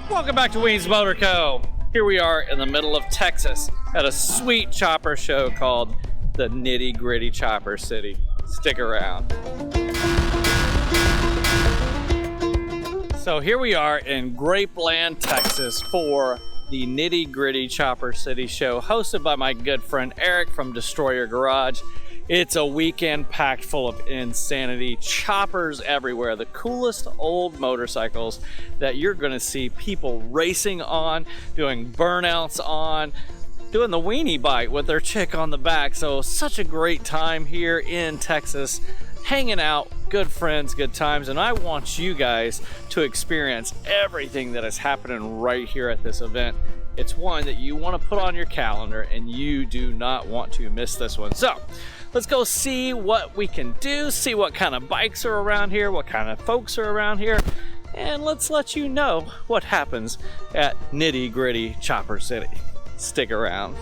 Welcome back to Weems Motor Co. Here we are in the middle of Texas at a sweet chopper show called the Nitty-Gritty Chopper City. Stick around. So here we are in Grapeland, Texas for the Nitty-Gritty Chopper City show hosted by my good friend Eric from Destroyer Garage. It's a weekend packed full of insanity, choppers everywhere, the coolest old motorcycles that you're gonna see people racing on, doing burnouts on, doing the weenie bike with their chick on the back. So such a great time here in Texas, hanging out, good friends, good times, and I want you guys to experience everything that is happening right here at this event. It's one that you want to put on your calendar and you do not want to miss this one. So let's go see what we can do, see what kind of bikes are around here, what kind of folks are around here, and let's let you know what happens at Nitty-Gritty Chopper City. Stick around.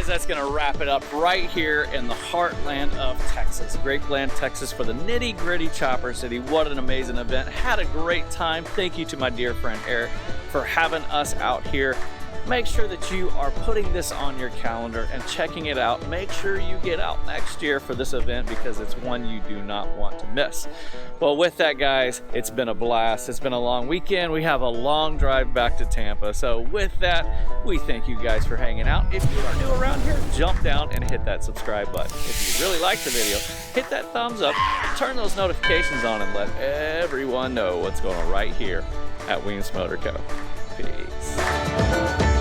guys, that's gonna wrap it up right here in the heartland of Texas. Grapeland, Texas for the Nitty-Gritty Chopper City. What an amazing event. Had a great time. Thank you to my dear friend Eric for having us out here. Make sure that you are putting this on your calendar and checking it out. Make sure you get out next year for this event because it's one you do not want to miss. Well, with that, guys, it's been a blast. It's been a long weekend. We have a long drive back to Tampa. So with that, we thank you guys for hanging out. If you are new around here, jump down and hit that subscribe button. If you really like the video, hit that thumbs up, turn those notifications on, and let everyone know what's going on right here at Weems Motor Co. Peace.